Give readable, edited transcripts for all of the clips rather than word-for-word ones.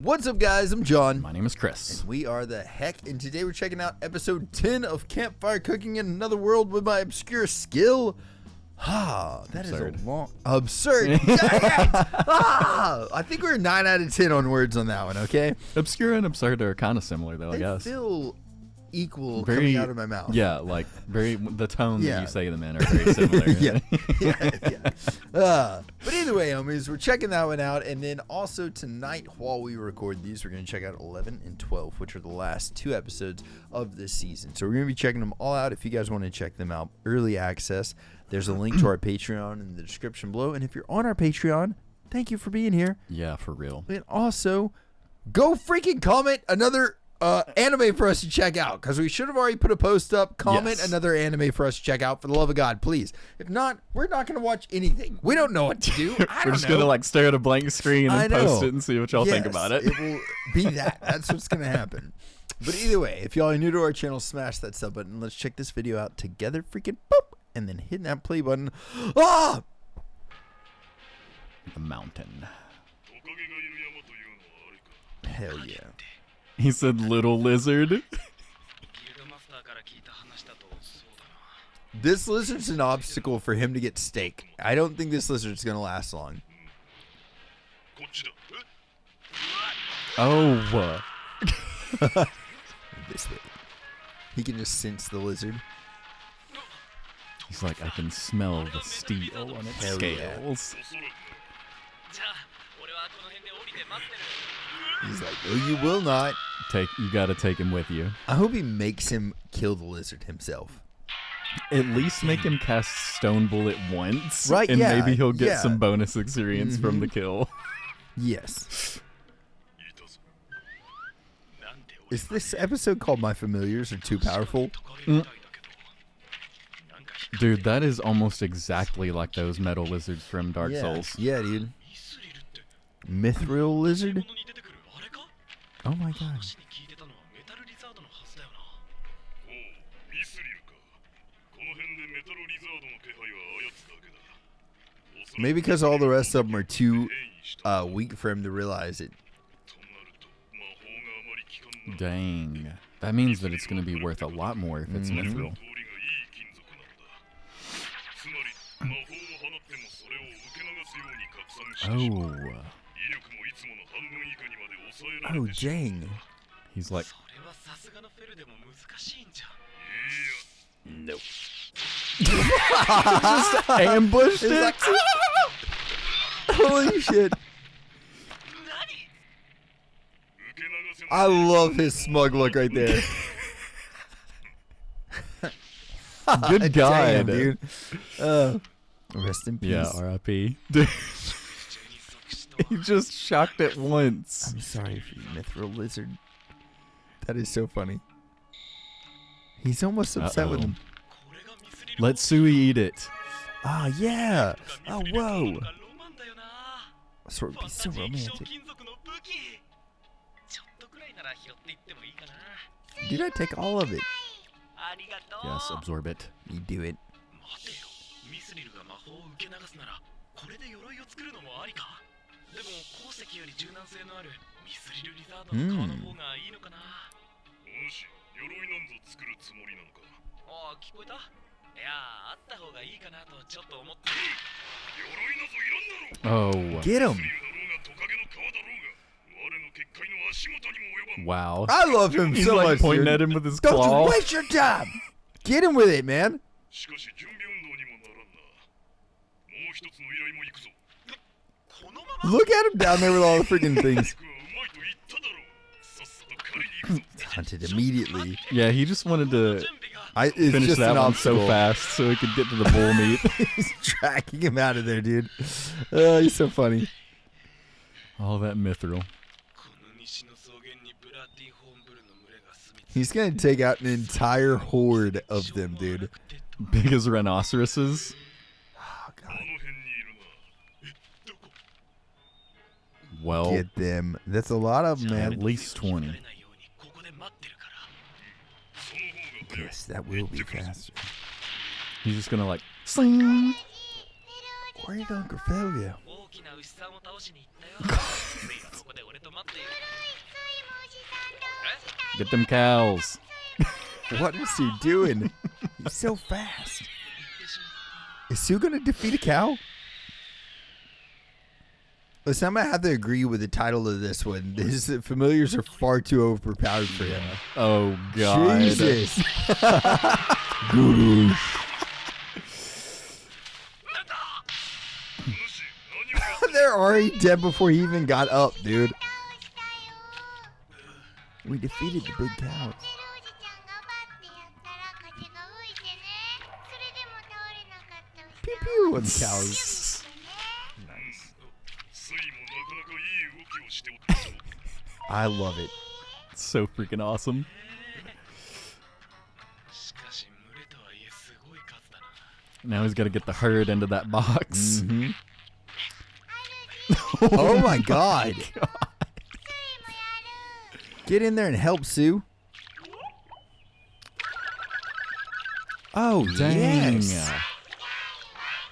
What's up, guys? I'm John. My name is Chris. And we are the Heck, and today we're checking out episode 10 of Campfire, cooking in another world with my obscure skill. That Absurd. is a long... Absurd. I think we're 9 out of 10 on words on that one, okay? Obscure and absurd are kind of similar, though, They I guess. feel equal Very, coming out of my mouth. Yeah, like, the tone Yeah. that you say them in are very similar. yeah. But either way, homies, we're checking that one out. And then also tonight, while we record these, we're going to check out 11 and 12, which are the last 2 episodes of this season. So we're going to be checking them all out. If you guys want to check them out, early access, there's a link to our Patreon in the description below. And if you're on our Patreon, thank you for being here. Yeah, for real. And also, go freaking comment another anime for us to check out, because we should have already put a post up. Comment another anime for us to check out, for the love of God, please. If not, we're not going to watch anything. We don't know what to do. We're just going to like stare at a blank screen and post it and see what y'all think about it. It will be that. That's what's going to happen. But either way, if y'all are new to our channel, smash that sub button. Let's check this video out together. Freaking boop. And then hit that play button. Ah! The mountain. Hell yeah. He said little lizard. This lizard's an obstacle for him to get steak. I don't think this lizard's going to last long. Oh. This way. He can just sense the lizard. He's like, I can smell the steel on its scales. He's like, no, you will not. You gotta take him with you. I hope he makes him kill the lizard himself. At least make him cast Stone Bullet once. Right, and yeah, maybe he'll get yeah. some bonus experience from the kill. Yes. Is this episode called My Familiars Are Too Powerful? Dude, that is almost exactly like those metal lizards from Dark Souls. Yeah, dude. Mithril lizard? Oh my god. Maybe because all the rest of them are too weak for him to realize it. Dang. That means that it's going to be worth a lot more if it's mithril. Oh. Oh, dang. He's like... Nope. Just ambushed it? Like, holy shit. I love his smug look right there. Good God. Damn, dude. Rest in peace. Yeah, R.I.P. Dude. He just shocked it once. I'm sorry for you, Mithril Lizard. That is so funny. He's almost upset with him. Let Sui eat it. Ah, yeah. Oh, whoa. Sort of be so romantic. Dude, I take all of it. Yes, absorb it. You do it. Oh. Get him. Wow. I love him He's so like much, pointing dude. at him with his Don't claw. you waste your time. Get him with it, man. Look at him down there with all the freaking things. Hunted immediately. Yeah, he just wanted to finish just that an one obstacle. so fast so he could get to the bull meat. He's tracking him out of there, dude. He's so funny. All that mithril. He's gonna take out an entire horde of them, dude. Big as rhinoceroses. Oh, God. Well, Get them. That's a lot of them, man. at least 20. Yes, that will be faster. He's just gonna like sling. Where are you going, Fel? Get them cows. What is Sue doing? He's so fast. Is Sue going to defeat a cow? Listen, I'm going to have to agree with the title of this one. The familiars are far too overpowered for him. Oh, God. Jesus. They're already dead before he even got up, dude. We defeated the big cows. Pew pew on the cows. Nice. I love it. It's so freaking awesome. Now he's got to get the herd into that box. Mm-hmm. Oh my God. Get in there and help Sue. Oh, Dang. yes.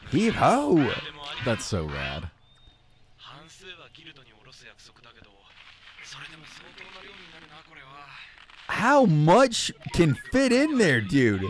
Heave ho. That's so rad. How much can fit in there, dude?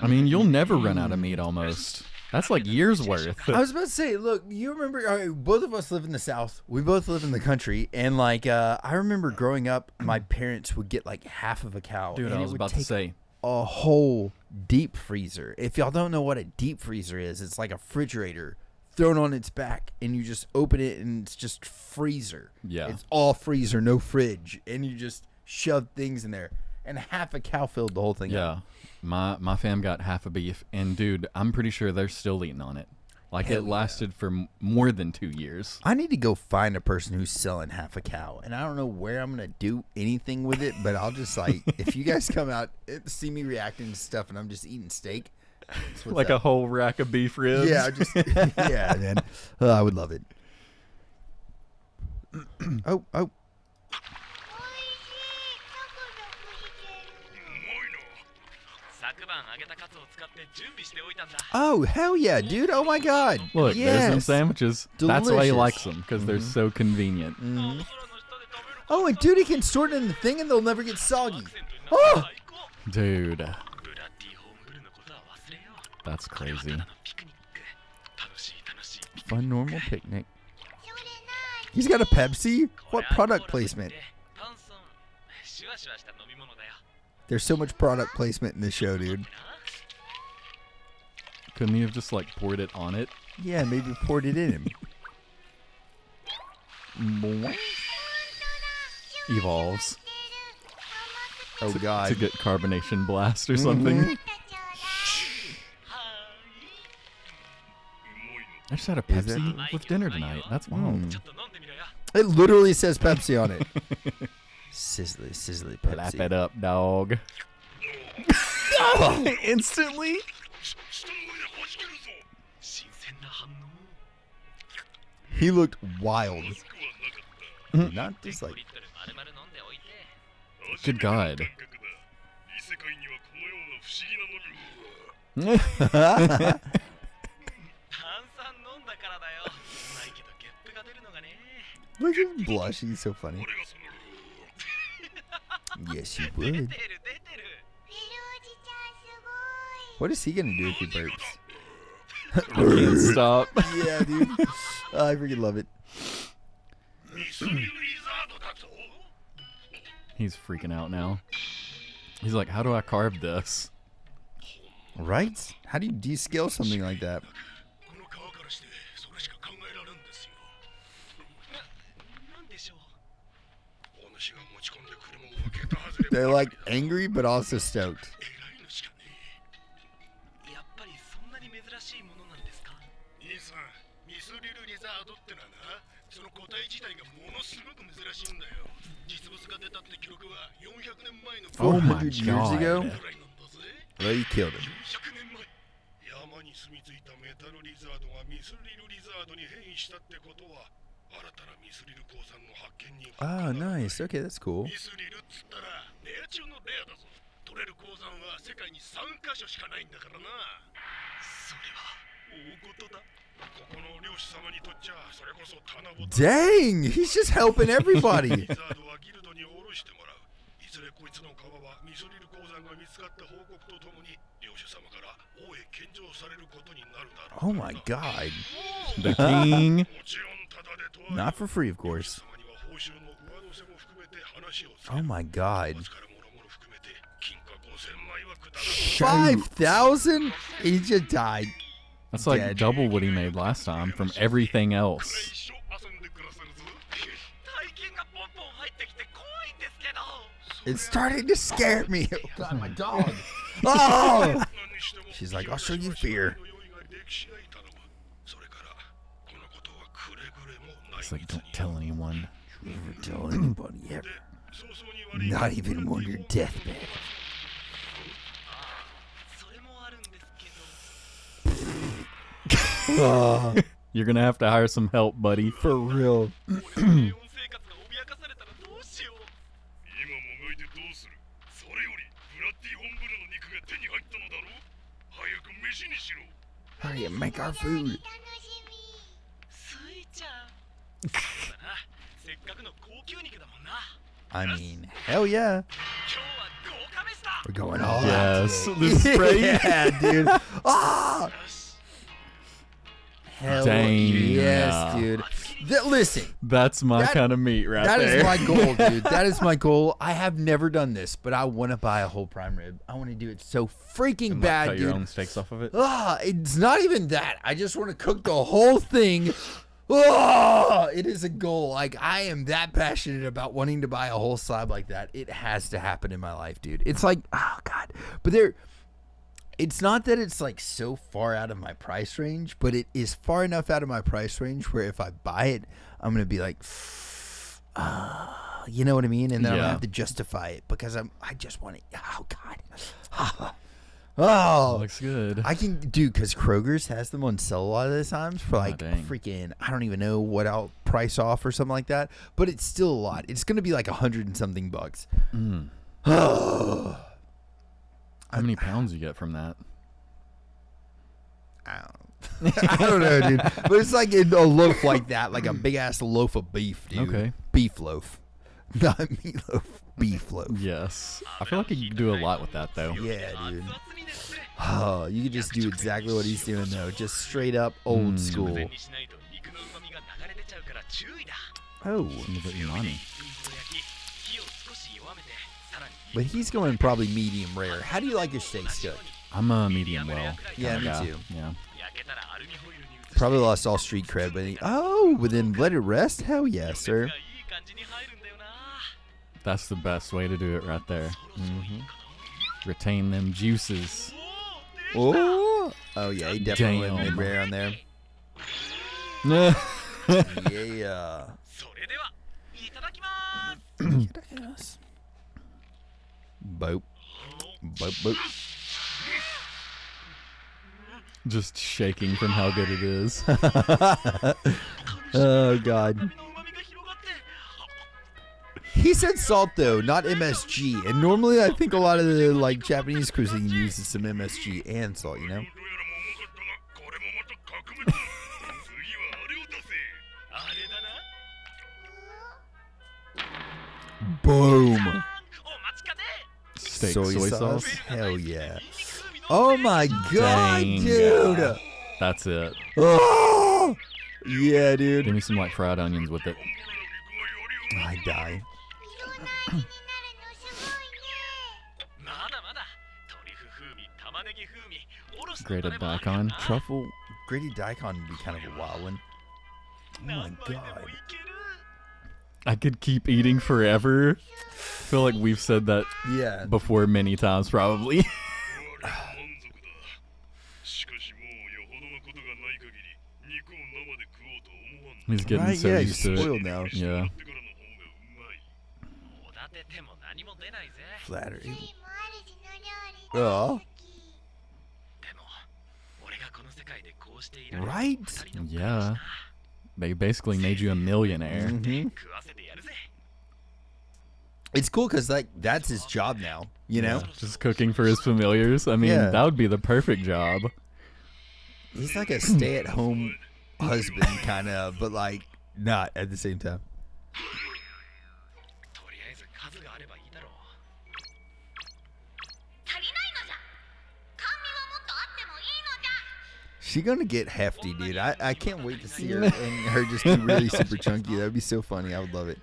I mean, you'll never run out of meat almost. That's like years worth. I was about to say, look, you remember, both of us live in the South. We both live in the country. And, like, I remember growing up, my parents would get, like, half of a cow. Dude, and I was about to say. A whole deep freezer. If y'all don't know what a deep freezer is, it's like a refrigerator thrown on its back. And you just open it, and it's just freezer. Yeah. It's all freezer, no fridge. And you just shove things in there. And half a cow filled the whole thing up. My fam got half a beef, and dude, I'm pretty sure they're still eating on it. Like, Hell it lasted for more than 2 years. I need to go find a person who's selling half a cow, and I don't know where I'm gonna do anything with it, but I'll just like, if you guys come out, see me reacting to stuff, and I'm just eating steak, like a whole rack of beef ribs. Yeah, just yeah, man. I would love it. Oh. Oh, hell yeah, dude. Oh, my God. Look, there's some sandwiches. Delicious. That's why he likes them, because they're so convenient. Mm-hmm. Oh, and dude, he can store it in the thing and they'll never get soggy. Oh! Dude. That's crazy. Fun, normal picnic. He's got a Pepsi? What product placement? There's so much product placement in this show, dude. Couldn't he have just, like, poured it on it? Yeah, maybe poured it in him. Evolves. Oh, God. To get carbonation blast or something. Mm-hmm. I just had a Pepsi with dinner tonight. That's wild. It literally says Pepsi on it. Sizzly Pepsi. Lap it up, dog. Instantly? He looked wild. Not just like... Good God. Look at him blush. He's so funny. Yes, you would. What is he going to do if he burps? I can't stop. Yeah, dude. I freaking love it. He's freaking out now. He's like, how do I carve this? Right? How do you descale something like that? They're like angry but also stoked. Oh my years God. ago? Well, you killed him. Oh, nice. Okay, that's cool. Dang, he's just helping everybody. Oh my god. The king. Not for free, of course. Oh my god. 5,000? He just died. That's like Dead. double what he made last time from everything else. It's starting to scare me. Oh god, my dog. Oh! She's like, I'll show you fear. It's like, don't tell anyone. Never tell anybody ever. Not even on your deathbed. Oh, You're gonna have to hire some help, buddy. for real. Hurry and make our food. I mean, hell yeah. We're going all Yes, out. the spray. Yeah, dude. Ah! Hell Dang. yes, dude. Listen, That's my That- kind of meat right that there. is my goal, dude. That is my goal. I have never done this, but I want to buy a whole prime rib. I want to do it so freaking And, like, bad, cut dude. your own steaks off of it. It's not even that. I just want to cook the whole thing. It is a goal. Like, I am that passionate about wanting to buy a whole slab like that. It has to happen in my life, dude. It's like, oh god. But it's not that it's like so far out of my price range, but it is far enough out of my price range where if I buy it, I'm gonna be like, you know what I mean? And then I'm gonna Yeah. have to justify it because I just want it. Oh god. Oh, Looks good. I can do because Kroger's has them on sale a lot of the times for like dang. freaking, I don't even know what I'll price off or something like that, but it's still a lot. It's gonna be like $100 and something bucks. How many pounds you get from that? I don't know, dude. But it's like in a loaf like that, like a big ass loaf of beef, dude. Okay. Beef loaf, not meatloaf. Beef loaf. Yes. I feel like you can do a lot with that, though. Yeah, dude. Oh, you could just do exactly what he's doing though, just straight up old school. Oh, Some of it umami. but he's going probably medium rare. How do you like your steaks cooked? I'm a medium well. Yeah, kinda me guy. too. Yeah. Probably lost all street cred, but then let it rest? Hell yeah, sir. That's the best way to do it right there. Retain them juices. Oh yeah, he definitely went Damn. mid-rare on there. Nah. Yeah. Boop. Boop, boop. Just shaking from how good it is. Oh, God. He said salt, though, not MSG. And normally I think a lot of the like Japanese cuisine uses some MSG and salt, you know? Boom. Steak soy soy sauce? sauce. Hell yeah. Oh my god, Dang. dude. That's it. Oh, yeah, Give dude. me some like fried onions with it. I die. Grated daikon. Truffle, grated daikon would be kind of a wild one. Oh my god. I could keep eating forever. I feel like we've said that Yeah. before many times, probably. He's getting Right, so yeah, used he's to spoiled it. now. Yeah. Flattery. Oh. Right? Yeah. They basically made you a millionaire. Mhm. It's cool because like that's his job now, you know? Just cooking for his familiars. I mean, Yeah. that would be the perfect job. He's like a stay-at-home husband kind of, but like not at the same time. She gonna get hefty, dude. I can't wait to see her and her just be really super chunky. That would be so funny. I would love it.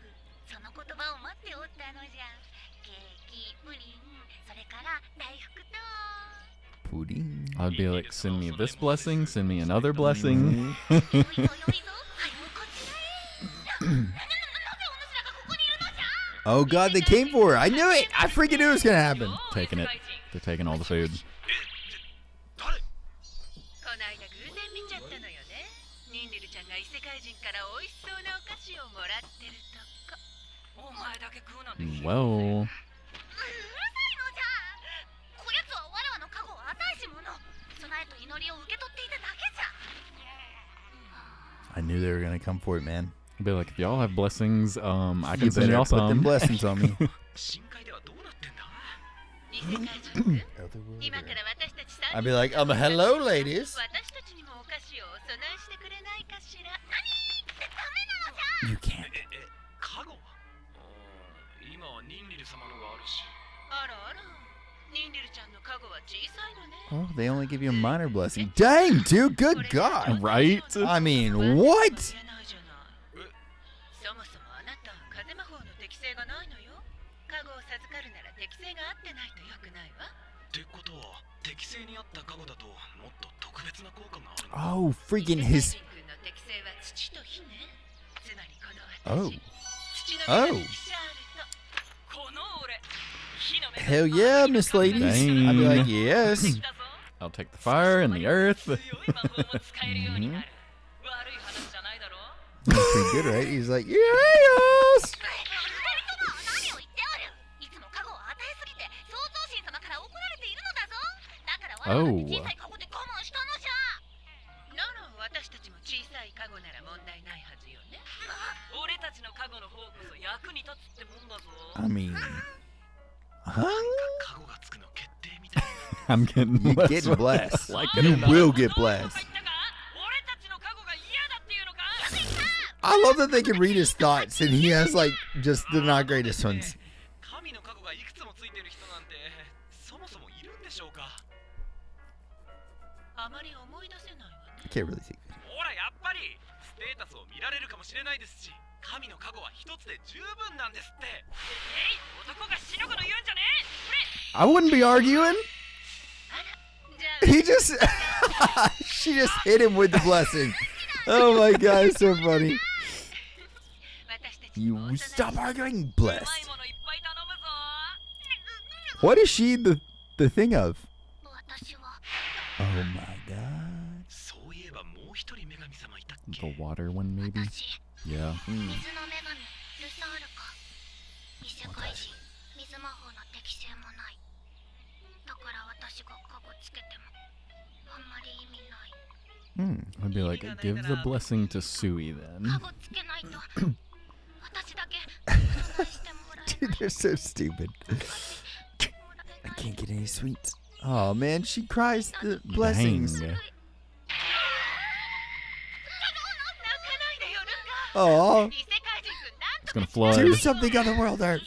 Pudding. I'd be like, send me this blessing, send me another blessing. Oh God, they came for her. I knew it. I freaking knew it was gonna happen. Taking it. They're taking all the food. Well. I knew they were gonna come for it, man. I'd be like, if y'all have blessings, I can You send better y'all put them some. blessings on me. I'd be like, hello, ladies. You can't. Oh, they only give you a minor blessing. Dang, dude, good God. Right? I mean, what? Oh, freaking his... Oh. Oh. Hell yeah, Miss Ladies. Dang. I'd be like, yes. I'll take the fire and the earth. Mm-hmm. That's pretty good, right? He's like, yes. Oh. I mean, huh? I'm getting You blessed. getting blessed. Like it You or not. will get blessed. I love that they can read his thoughts, and he has like just the not greatest ones. I can't really think. I wouldn't be arguing. He just, she just hit him with the blessing. Oh my God, it's so funny. You stop arguing, blessed. What is she the thing of? Oh my God. The water one, maybe? Yeah. I'd be like, give the blessing to Sui then. Dude, they're so stupid. I can't get any sweets. Oh man, she cries the blessings. Dang. Oh, It's gonna flood. do something on the world earth.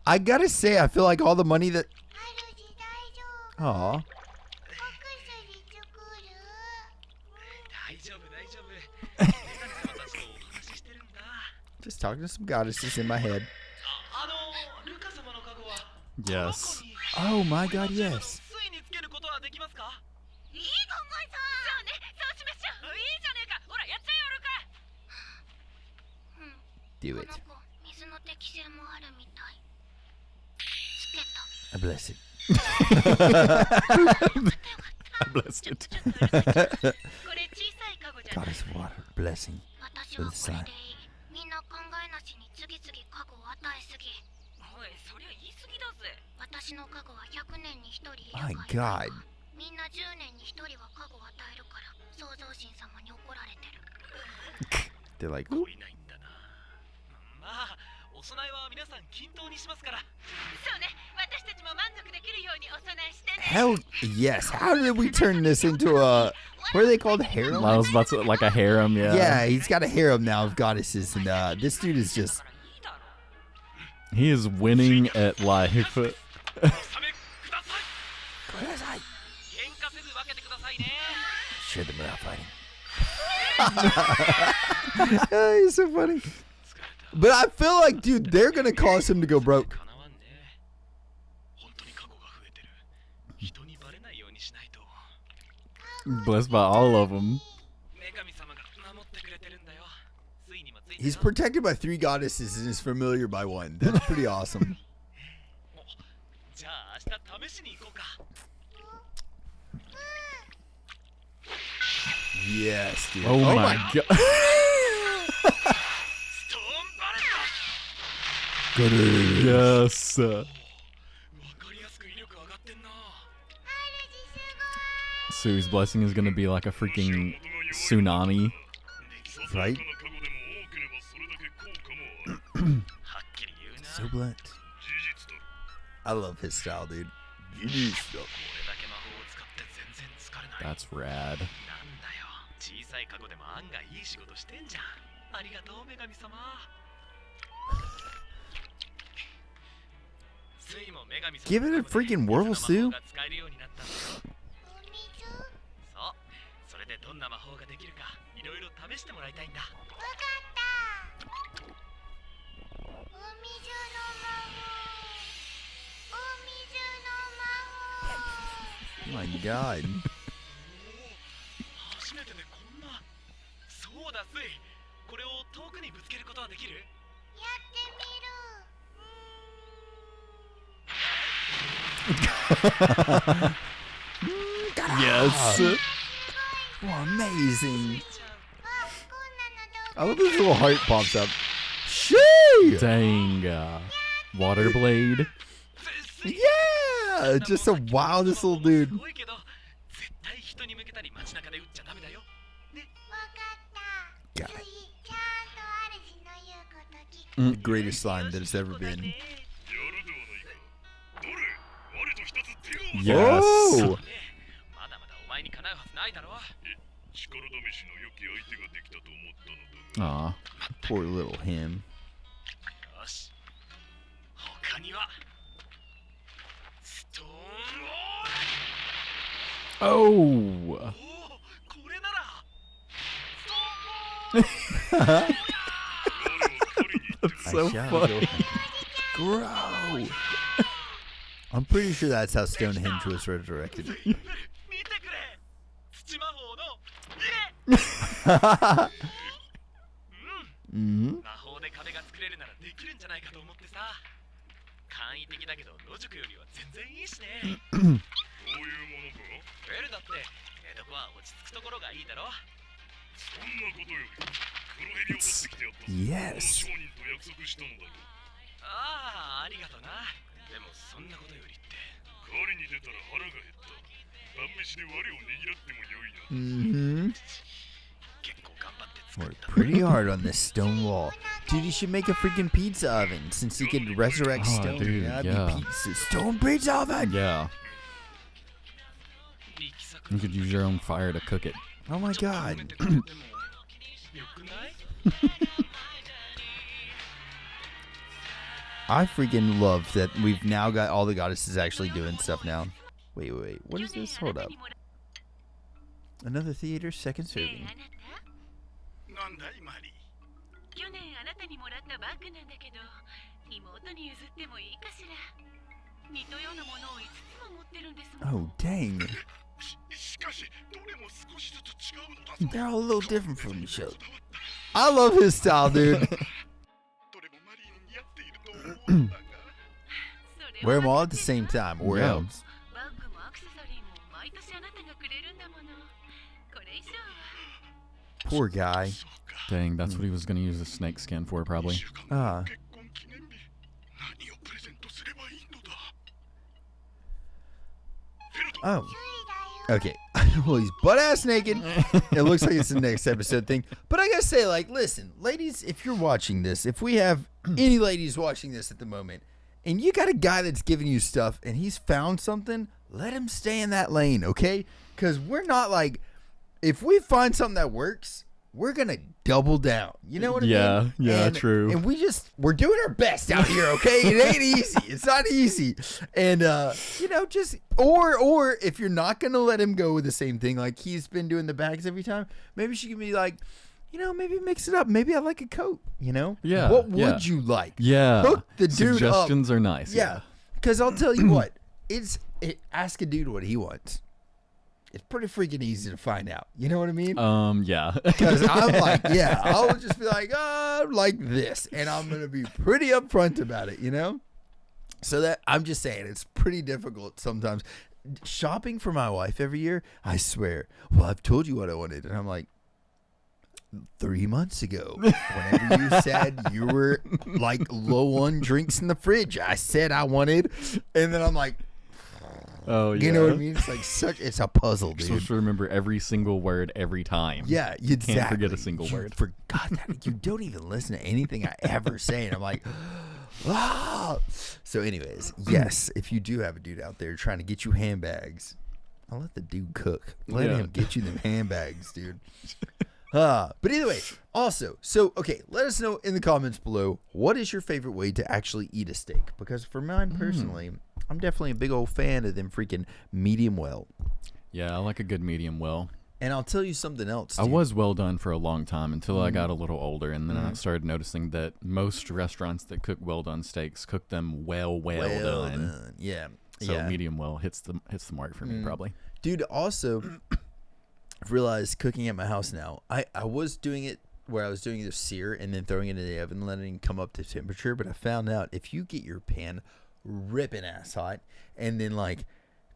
I gotta say, I feel like all the money that... Aw. Just talking to some goddesses in my head. Yes. Oh my God, yes. Do it. I bless it. I blessed it. Goddess of water, blessing for the sun. My God. They're like, ooh. Hell yes. How did we turn this into a... What are they called? Harem? I was about to, like a harem, yeah. Yeah, he's got a harem now of goddesses, and this dude is just He is winning at life. Shit them without fighting. He's so funny. But I feel like, dude, they're gonna cause him to go broke. Blessed by all of them. He's protected by 3 goddesses and is familiar by 1. That's pretty awesome. Yes, dude. Oh my god. Yes. Sui's blessing is gonna be like a freaking tsunami. Right? So blunt. I love his style, dude. That's rad. Give it a freaking whirl, Sue. Oh my god. Yes. Oh, amazing. I love this little heart pops up. Shee! Dang. Water blade. Yeah! Just the wildest little dude. The greatest line that has ever been. Yes. Whoa! Aw. Poor little him. Oh. That's so funny. Grow. I'm pretty sure that's how Stonehenge was resurrected. Mm-hmm. Yes. Mm-hmm. Worked pretty hard on this stone wall. Dude, he should make a freaking pizza oven since he could resurrect stone. Dude, That'd yeah. be pizza. Stone pizza oven! Yeah. You could use your own fire to cook it. Oh my god. I freaking love that we've now got all the goddesses actually doing stuff now. Wait. What is this? Hold up. Another theater, second serving. Oh, dang. They're all a little different from each other. I love his style, dude. Wear them all at the same time, or Yeah. else. Poor guy. Dang, that's what he was going to use the snake skin for, probably. Oh. Okay. Well, he's butt-ass naked. It looks like it's the next episode thing. But I gotta say, like, listen, ladies, if you're watching this, if we have any ladies watching this at the moment, and you got a guy that's giving you stuff, and he's found something, let him stay in that lane, okay? Because we're not like, if we find something that works, we're gonna double down. You know what I mean? Yeah, true. And we're doing our best out here, okay? It ain't easy. It's not easy. And just or if you're not gonna let him go with the same thing, like he's been doing the bags every time, maybe she can be like, maybe mix it up. Maybe I like a coat, Yeah. What would you like? Yeah. Hook the dude Suggestions up. are nice. Yeah. Because I'll tell you what, ask a dude what he wants. It's pretty freaking easy to find out. You know what I mean? Yeah. Because I'm like, I'll just be like, like this. And I'm going to be pretty upfront about it, So that, I'm just saying, it's pretty difficult sometimes. Shopping for my wife every year, I swear, well, I've told you what I wanted. And I'm like, 3 months ago, whenever you said you were like low on drinks in the fridge, I said I wanted. And then I'm like, oh, yeah. You know what I mean? It's like it's a puzzle, dude. You're supposed to remember every single word every time. Yeah, exactly. Can't forget a single word. Forgot that. You don't even listen to anything I ever say. And I'm like, So anyways, yes, if you do have a dude out there trying to get you handbags, I'll let the dude cook. Let him get you them handbags, dude. But either way, also, okay, let us know in the comments below, what is your favorite way to actually eat a steak? Because for mine personally, I'm definitely a big old fan of them freaking medium well. Yeah, I like a good medium well. And I'll tell you something else, dude. I was well done for a long time until I got a little older, and then I started noticing that most restaurants that cook well done steaks cook them well done. Yeah. So medium well hits the mark for me probably. Dude, also, I've realized cooking at my house now, I was doing it where I was doing the sear and then throwing it in the oven and letting it come up to temperature, but I found out if you get your pan ripping ass hot and then like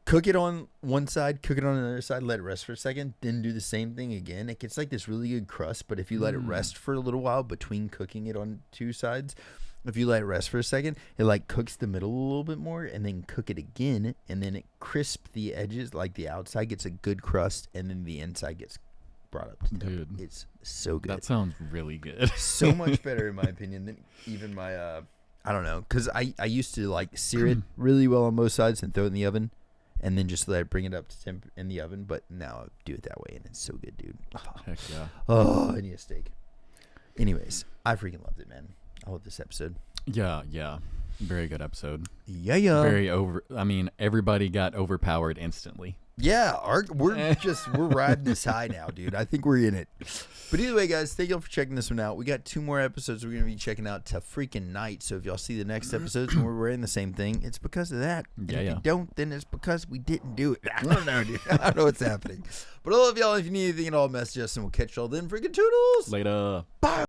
cook it on one side, cook it on the other side, let it rest for a second, then do the same thing again, it gets like this really good crust. But if you let it rest for a little while between cooking it on two sides, if you let it rest for a second, it like cooks the middle a little bit more, and then cook it again, and then it crisps the edges, like the outside gets a good crust, and then the inside gets brought up to temp. Dude, it's so good. That sounds really good. So much better in my opinion than even my I don't know, because I used to like sear it really well on both sides and throw it in the oven, and then just let it bring it up to temp in the oven. But now I do it that way, and it's so good, dude. Heck yeah. Oh, I need a steak. Anyways, I freaking loved it, man. I love this episode. Yeah. Very good episode. Yeah. Everybody got overpowered instantly. Yeah, we're riding this high now, dude. I think we're in it. But either way, guys, thank y'all for checking this one out. We got 2 more episodes we're going to be checking out to freaking night. So if y'all see the next episodes and we're wearing the same thing, it's because of that. And if you don't, then it's because we didn't do it. I don't know, dude. I don't know what's happening. But I love y'all. If you need anything at all, message us and we'll catch y'all then. Freaking toodles. Later. Bye.